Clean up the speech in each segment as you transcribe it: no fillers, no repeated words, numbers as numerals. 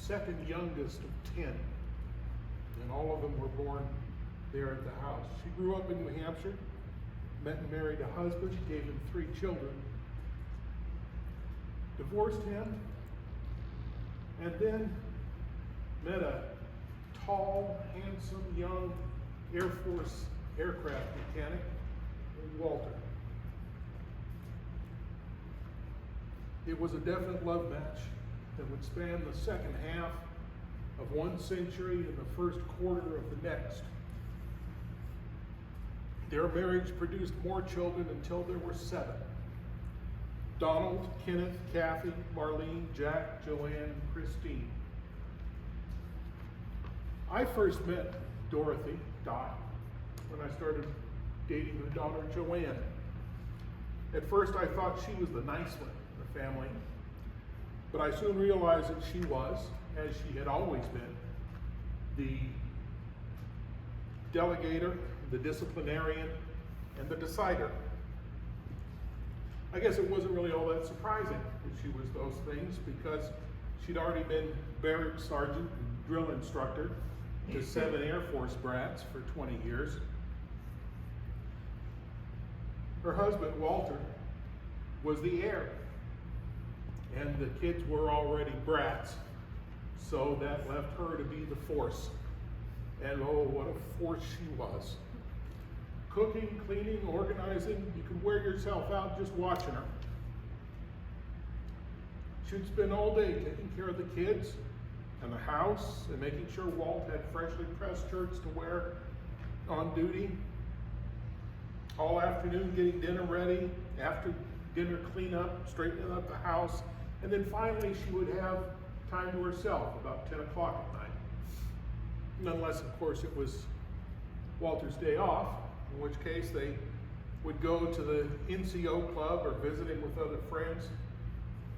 second youngest of 10, and all of them were born there at the house. She grew up in New Hampshire, met and married a husband, gave him 3 children, divorced him, and then met a tall, handsome, young Air Force aircraft mechanic named Walter. It was a definite love match that would span the second half of one century and the first quarter of the next. Their marriage produced more children until there were 7. Donald, Kenneth, Kathy, Marlene, Jack, Joanne, and Christine. I first met Dorothy, Dot, when I started dating her daughter, Joanne. At first I thought she was the nice one in the family, but I soon realized that she was, as she had always been, the delegator, the disciplinarian, and the decider. I guess it wasn't really all that surprising that she was those things, because she'd already been barracks sergeant and drill instructor to 7 Air Force brats for 20 years. Her husband, Walter, was the heir, and the kids were already brats, so that left her to be the force. And oh, what a force she was. Cooking, cleaning, organizing, you could wear yourself out just watching her. She'd spend all day taking care of the kids and the house and making sure Walt had freshly pressed shirts to wear on duty. All afternoon getting dinner ready, after dinner cleanup, straightening up the house, and then finally she would have time to herself about 10 o'clock at night. Unless, of course, it was Walter's day off, in which case they would go to the NCO club or visiting with other friends.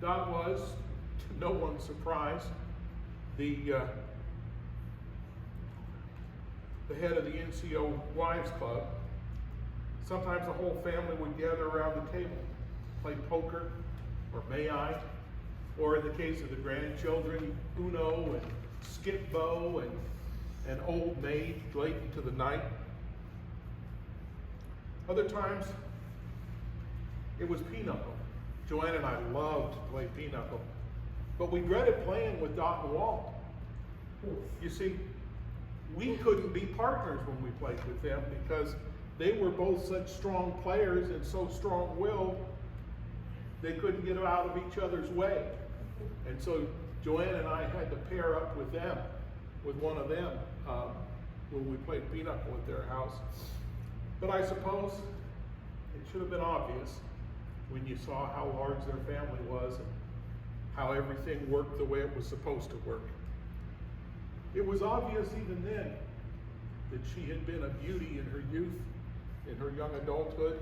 Dot was, to no one's surprise, the head of the NCO Wives Club. Sometimes the whole family would gather around the table, play poker, or may I, or in the case of the grandchildren, Uno and Skip-Bo and Old Maid late into the night. Other times, it was pinochle. Joanne and I loved to play pinochle, but we dreaded playing with Dot and Walt. You see, we couldn't be partners when we played with them because they were both such strong players and so strong-willed, they couldn't get out of each other's way. And so Joanne and I had to pair up with them, with one of them, when we played pinochle at their house. But I suppose it should have been obvious when you saw how large their family was and how everything worked the way it was supposed to work. It was obvious even then that she had been a beauty in her youth, in her young adulthood.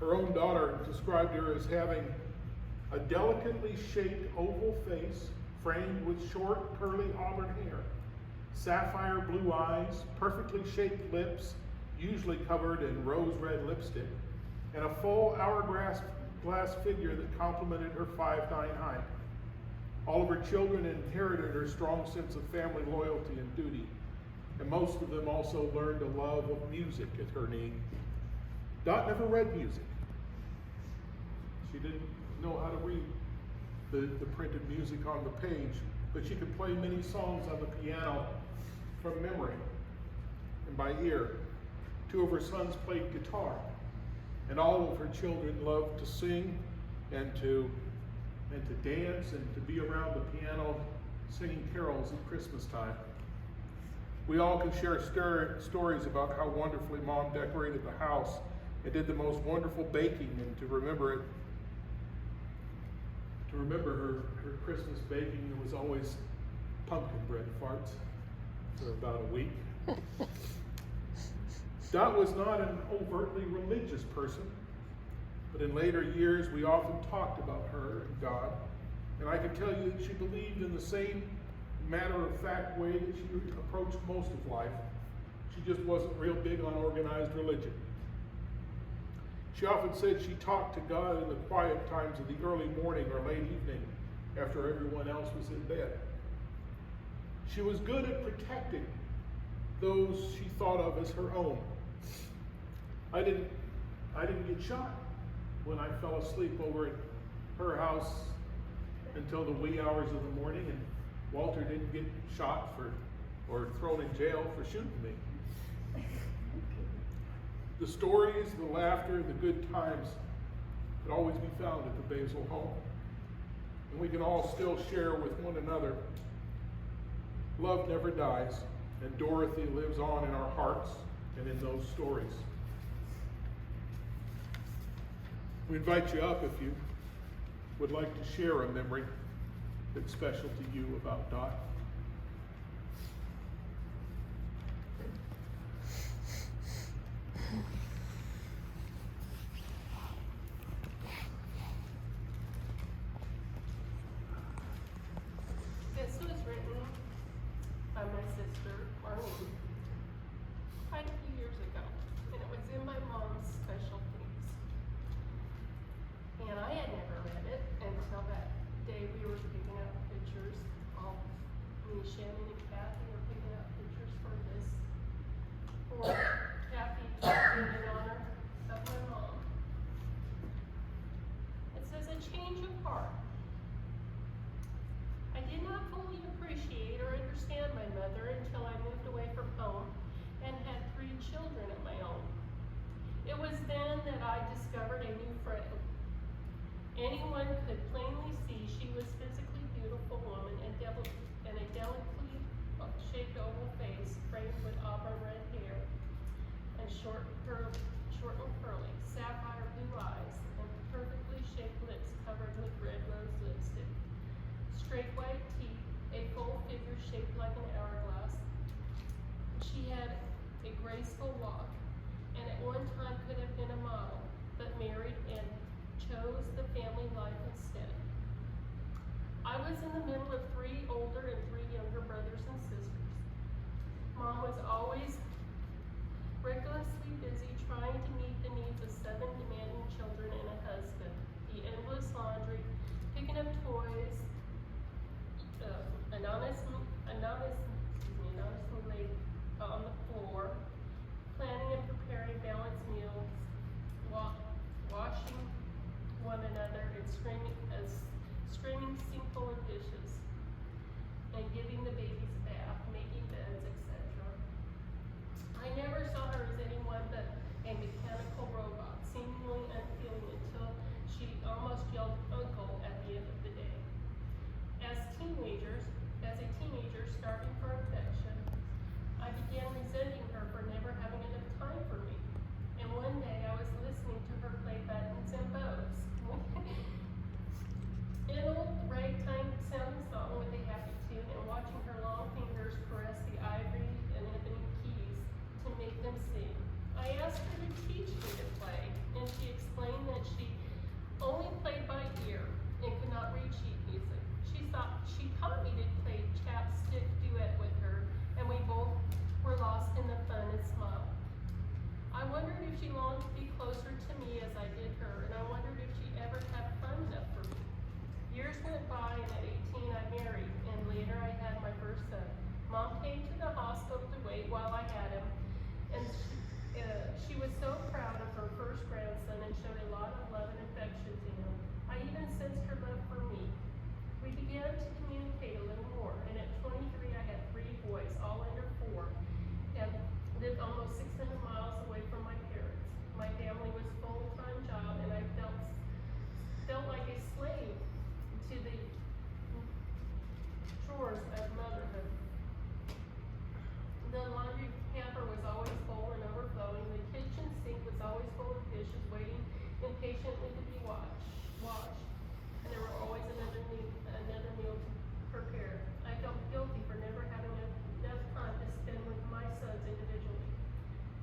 Her own daughter described her as having a delicately shaped oval face framed with short, curly auburn hair, sapphire blue eyes, perfectly shaped lips, usually covered in rose red lipstick, and a full hourglass figure that complemented her 5'9" height. All of her children inherited her strong sense of family loyalty and duty, and most of them also learned a love of music at her knee. Dot never read music. She didn't know how to read the printed music on the page, but she could play many songs on the piano from memory and by ear. 2 of her sons played guitar, and all of her children loved to sing and to dance and to be around the piano singing carols at Christmas time. We all can share stories about how wonderfully Mom decorated the house and did the most wonderful baking, and to remember her Christmas baking, there was always pumpkin bread farts for about a week. Dot was not an overtly religious person, but in later years we often talked about her and God, and I can tell you that she believed in the same matter-of-fact way that she approached most of life. She just wasn't real big on organized religion. She often said she talked to God in the quiet times of the early morning or late evening after everyone else was in bed. She was good at protecting those she thought of as her own. I didn't get shot when I fell asleep over at her house until the wee hours of the morning, and Walter didn't get shot or thrown in jail for shooting me. The stories, the laughter, the good times could always be found at the Basil home. And we can all still share with one another. Love never dies, and Dorothy lives on in our hearts and in those stories. We invite you up if you would like to share a memory that's special to you about Dot. This was written by my sister, Marlene, quite a few years ago, and it was in my mom's special things. And I had never read it until that day we were picking out pictures. All me, Shannon, and Kathy were picking out pictures for this, for Kathy in honor of my mom. It says, "A change of heart. I did not fully appreciate or understand my mother until I moved away from home and had 3 children of my own. It was then that I discovered a new friend. Anyone could plainly see she was a physically beautiful woman and a delicately shaped oval face framed with auburn red hair and short and curly, sapphire blue eyes, and perfectly shaped lips covered with red rose lipstick. Straight white teeth, a full figure shaped like an hourglass. She had a graceful walk, and at one time could have been a model, but married and chose the family life instead. I was in the middle of 3 older and 3 younger brothers and sisters. Mom was always recklessly busy trying to meet the needs of 7 demanding children and a husband, the endless laundry, picking up toys, anonymously laid on the floor, planning and preparing balanced meals, washing one another, and screaming sinkful of dishes, and giving the babies a bath, making beds, etc. I never saw her as anyone but a mechanical robot, seemingly unfeeling until she almost yelled uncle at the end of the day. As a teenager starving for affection, I began resenting her for never having enough time for me. And one day I was listening to her play buttons and bows. An old ragtime sounding song with a happy tune, and watching her long fingers caress the ivory and ebony keys to make them sing. I asked her to teach me to play, and she explained that she only played by ear and could not read sheet music. She taught me to play chapstick duet with her, and we both were lost in the fun and smile. I wondered if she longed to be closer to me as I did her, and I wondered if she ever had fun enough for me. Years went by, and at 18 I married, and later I had my first son. Mom came to the hospital to wait while I had him, and she was so proud of her first grandson and showed a lot of love and affection to him. I even sensed her love for me. We began to communicate a little more, and at 23 I had 3 boys, all under 4, and lived almost 600 miles away from my parents. My family was a full-time job, and I felt like a slave to the chores of motherhood. The laundry hamper was always full and overflowing. The kitchen sink was always full of dishes waiting impatiently to be washed. And there were always another meal to prepare. I felt guilty for never having enough time to spend with my sons individually.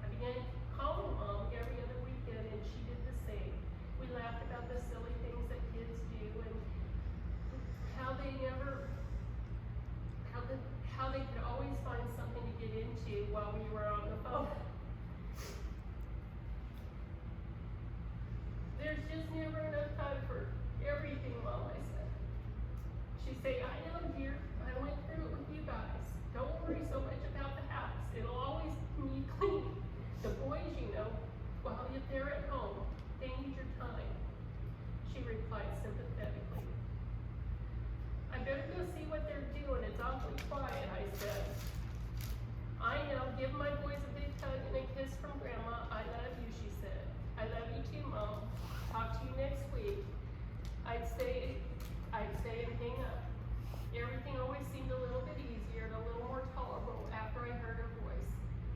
I began calling Mom every other weekend, and she did the same. We laughed about the silly things that kids do and how they could always find something to get into while we were on the phone. There's just never enough time for everything, Mom, I said. She'd say, I know, dear. I went through it with you guys. awfully quiet, I said. I now give my boys a big hug and a kiss from Grandma. I love you, she said. I love you too, Mom. Talk to you next week. I'd say and hang up. Everything always seemed a little bit easier and a little more tolerable after I heard her voice.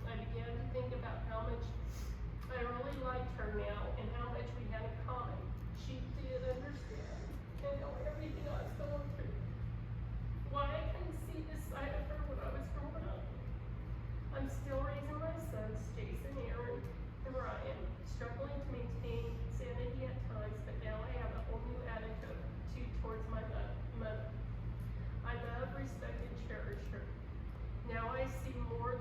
I began to think about how much I really liked her now and how much we had in common. She did understand and know everything I was going through. Why I couldn't see this side of her when I was growing up. I'm still raising my sons, Jason, Aaron, and Ryan, struggling to maintain sanity at times, but now I have a whole new attitude towards my mother. I love, respect, and cherish her. Now I see more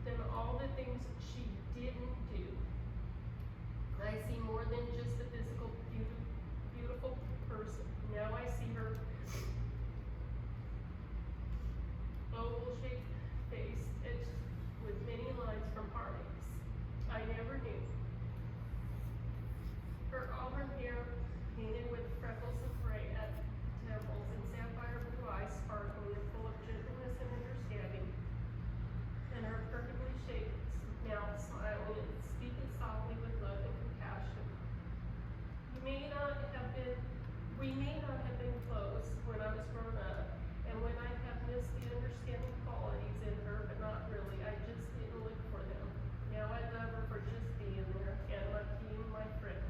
than all the things she didn't do. I see more than just a physical, beautiful person. Now I see her oval-shaped face etched with many lines from heartaches I never knew. Her auburn hair painted with freckles of gray at temples and sapphire blue eyes sparkling and full of gentleness and understanding, and her perfectly shaped mouth smiling and speaking softly with love and compassion. We may not have been close when I was grown up, and when I have missed the understanding qualities in her, but not really. I just didn't look for them. Now I love her for just being there and being my friend.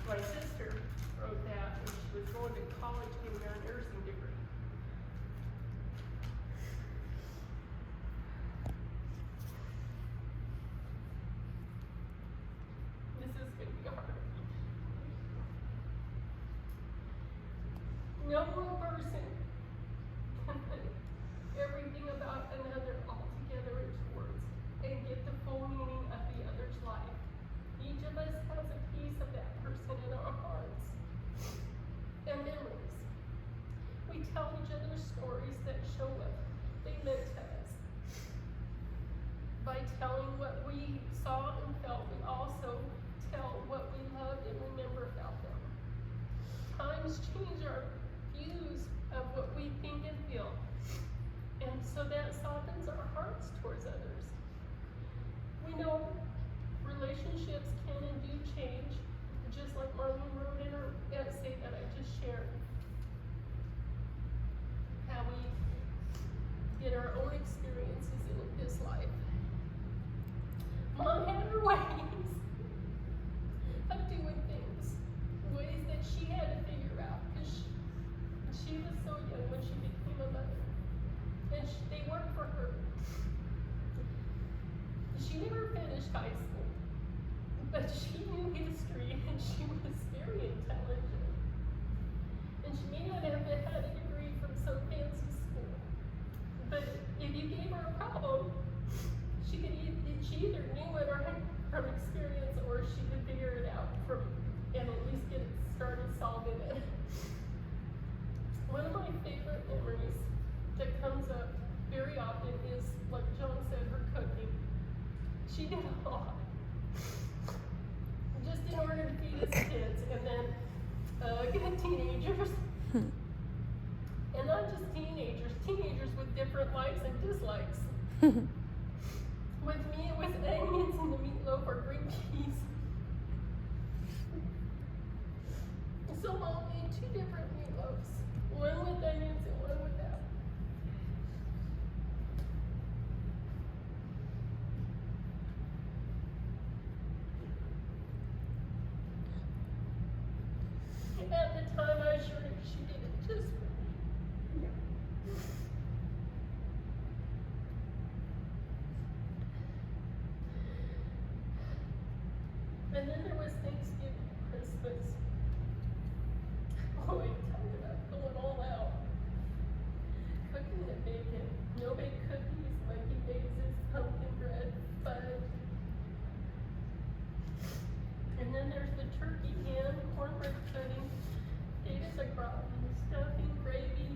My sister wrote that when she was going to college getting her nursing degree. This is going to be hard. No one person can put everything about another all together into words and get the full meaning of the other's life. Each of us has a piece of that person in our hearts and memories. We tell each other stories that show what they meant to us. By telling what we saw and felt, we also tell what we loved and remember about them. Times change our views of what we think and feel, and so that softens our hearts towards others. We know relationships can and do change, just like Marlene wrote in her essay that I just shared. How we get our own experiences in this life. Mom had her ways of doing things, ways that she had to figure out, because she was so young when she became a mother, and they worked for her. She never finished high school, but she knew history and she was very intelligent. And she may not have had a degree from some fancy school, but if you gave her a problem, she either knew it or had from experience, or she could figure it out and at least get it started solving it. One of my favorite memories that comes up very often is, like John said, her cooking. She did a lot, just in order to feed us kids, and then get teenagers, and not just teenagers with different likes and dislikes. With me, it was onions in the meatloaf or green peas. So Mom made 2 different meatloafs, one with onions and one without. At the time, I assured her she did it just for me. And then there was Thanksgiving, Christmas. Boy, talk about going all out. Cooking and baking. No baked cookies, monkey faces, pumpkin bread, fudge. And then there's the turkey ham, cornbread pudding, potatoes au gratin, stuffing, gravy,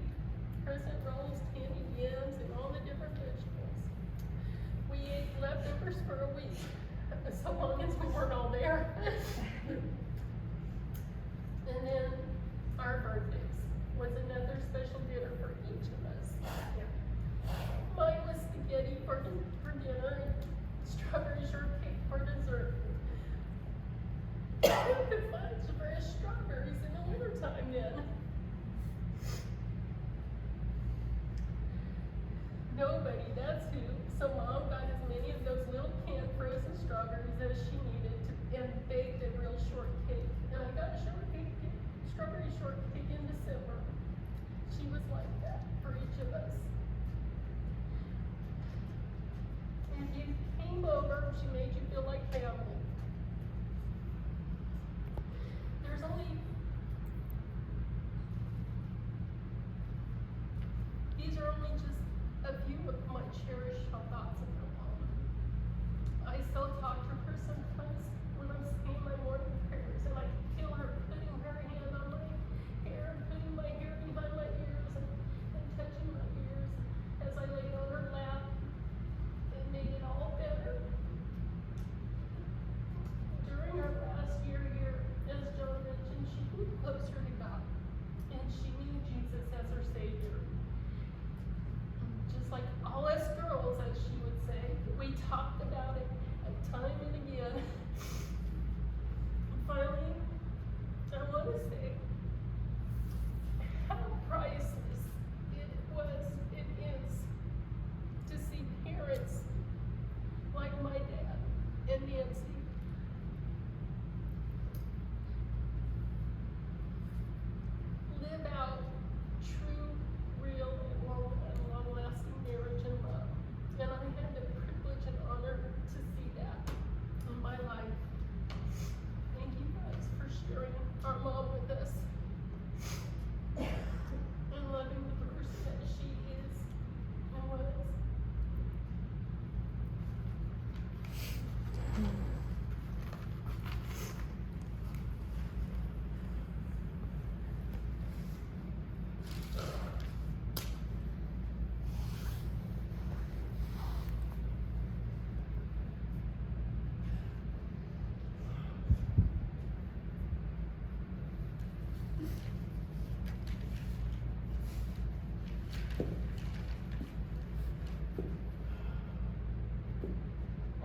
crescent rolls, candied yams, and all the different vegetables. We ate leftovers for a week, so long as we weren't all there. And then our birthdays was another special dinner for each of us. Nobody, that's who. So Mom got as many of those little canned frozen strawberries as she needed and baked a real shortcake. And I got strawberry shortcake in December. She was like that for each of us. If you came over, she made you feel like family. There's only, these are only just a few of my cherished thoughts of my mom. I still talk to her sometimes when I'm saying my morning prayers, and I feel her putting her hand on my hair, putting my hair behind my ears, and touching my ears as I lay on her lap. It made it all better. During our last year here, as John mentioned, she grew closer to God, and she knew Jesus as her Savior. Just like all us girls, as she would say, we talked about it time and again. Finally, I want to say how priceless it is to see parents like my dad and Nancy live out true, real, and long-lasting marriage and love. And I had the privilege and honor to see that in my life. Thank you guys for sharing our mom with us and loving the person that she is and was.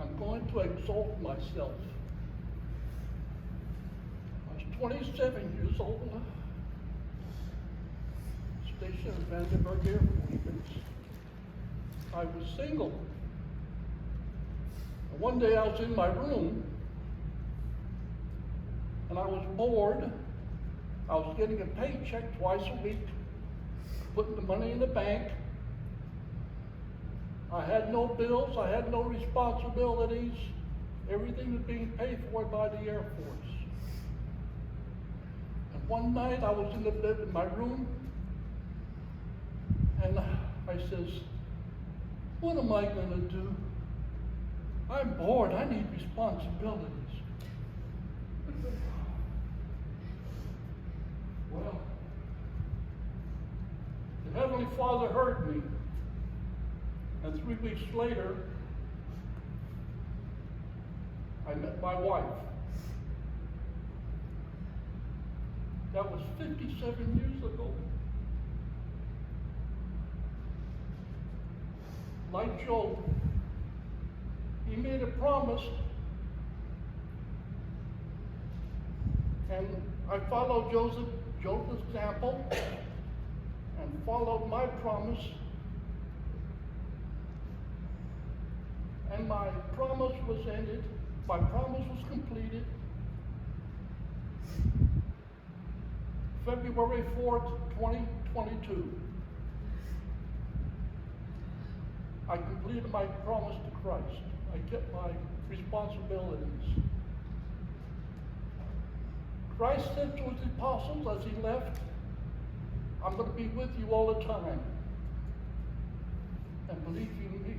I'm going to exalt myself. I was 27 years old, stationed at Vandenberg Air Force Base. I was single. And one day I was in my room, and I was bored. I was getting a paycheck twice a week, putting the money in the bank. I had no bills, I had no responsibilities. Everything was being paid for by the Air Force. And one night I was in the bed in my room, and I says, what am I gonna do? I'm bored, I need responsibilities. Well, the Heavenly Father heard me. And 3 weeks later, I met my wife. That was 57 years ago. Like Job, he made a promise, and I followed Job's example and followed my promise. And my promise was ended, my promise was completed. February 4th, 2022. I completed my promise to Christ. I kept my responsibilities. Christ said to his apostles as he left, I'm going to be with you all the time. And believe you me,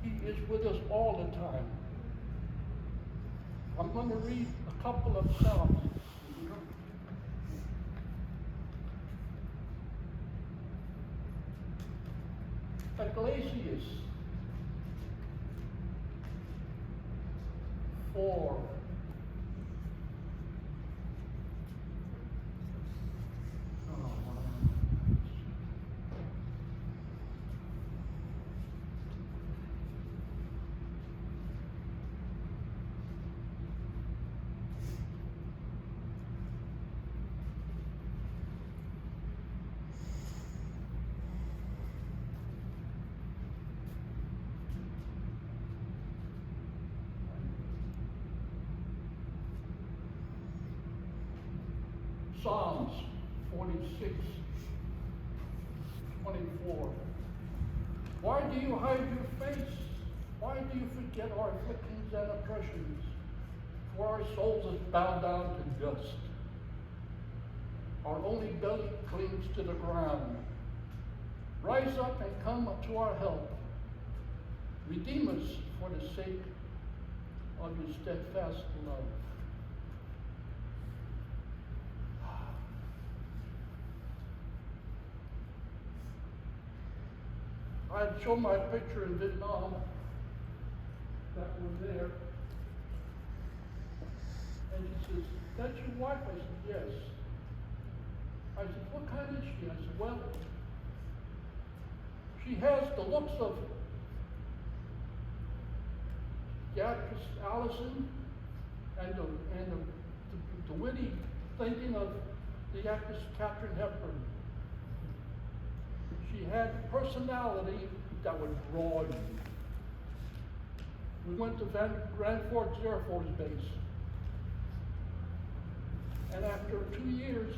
he is with us all the time. I'm going to read a couple of Psalms. Eulogies 4. Psalms 46:24. Why do you hide your face? Why do you forget our afflictions and oppressions? For our souls is bowed down to dust. Our only belly clings to the ground. Rise up and come to our help. Redeem us for the sake of your steadfast love. I had shown my picture in Vietnam that was there. And she says, "That's your wife?" I said, "Yes." I said, "What kind is she?" I said, "Well, she has the looks of the actress Allison and the witty thinking of the actress Katharine Hepburn. She had personality that would draw you." We went to Grand Forks Air Force Base. And after 2 years,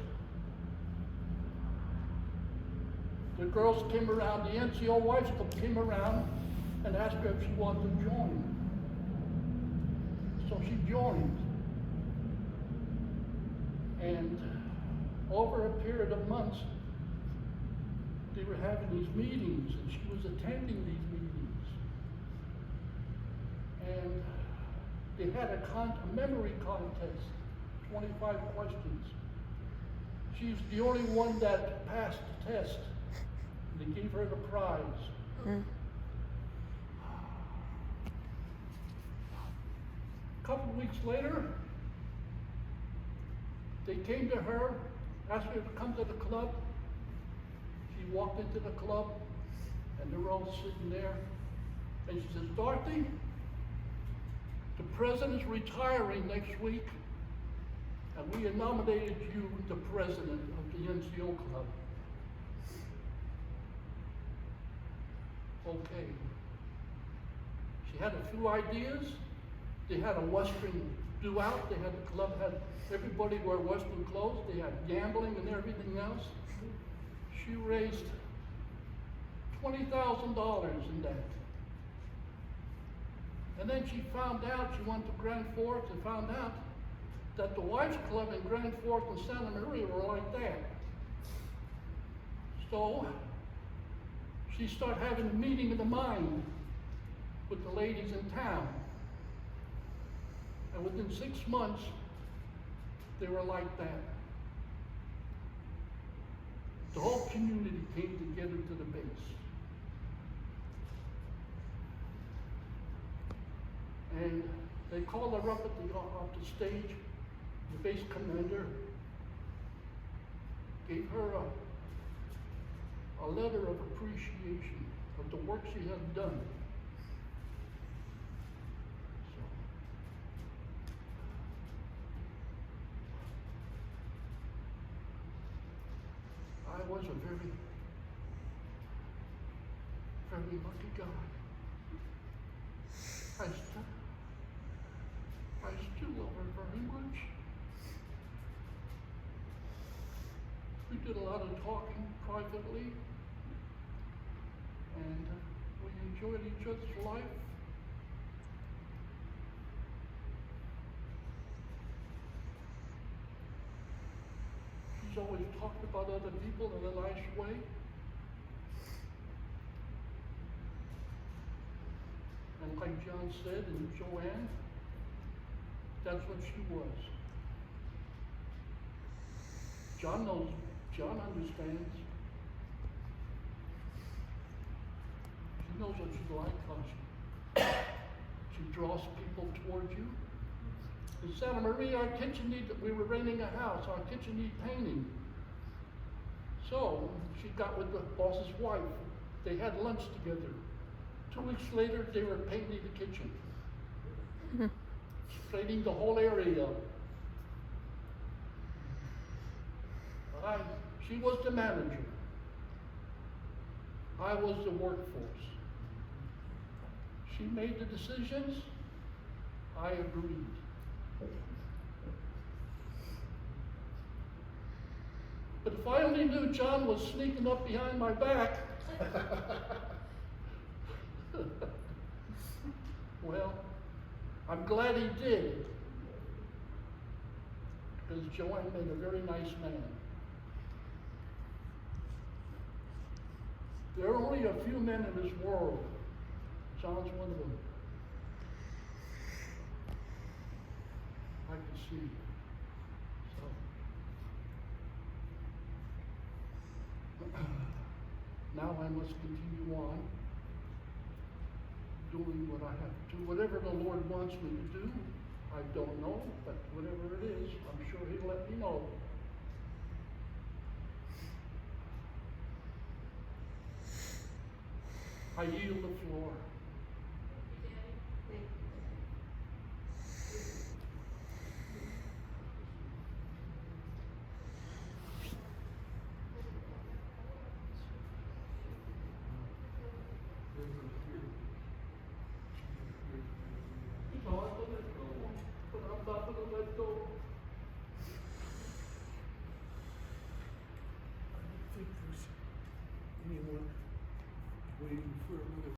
the girls came around, the NCO wives came around and asked her if she wanted to join. So she joined. And over a period of months, they were having these meetings, and she was attending these meetings. And they had a memory contest, 25 questions. She's the only one that passed the test. They gave her the prize. A couple of weeks later, they came to her, asked her to come to the club. She walked into the club, and they were all sitting there. And she says, "Dorothy, the president's retiring next week, and we have nominated you the president of the NCO club." Okay. She had a few ideas. They had a Western do-out. The club had everybody wear Western clothes. They had gambling and everything else. She raised $20,000 in that. And then she found out, she went to Grand Forks and found out that the Wives Club in Grand Forks and Santa Maria were like that. So she started having a meeting of the mind with the ladies in town. And within 6 months, they were like that. The whole community came together to the base. And they called her up off the stage. The base commander gave her a letter of appreciation of the work she had done. I was a very, very lucky guy. I still love her very much. We did a lot of talking privately, and we enjoyed each other's life. She's always talked about other people in a nice way. And like John said, and Joanne, that's what she was. John knows, John understands. She knows what she's like, how she draws people towards you. In Santa Maria, our kitchen we were renting a house, our kitchen needed painting. So she got with the boss's wife. They had lunch together. 2 weeks later, they were painting the kitchen. Straightening the whole area. She was the manager. I was the workforce. She made the decisions. I agreed. But if I only knew John was sneaking up behind my back. Well, I'm glad he did. Because Joanne made a very nice man. There are only a few men in this world. John's one of them. I can see. So. Now I must continue on doing what I have to do. Whatever the Lord wants me to do, I don't know, but whatever it is, I'm sure He'll let me know. I yield the floor. Anyone waiting for another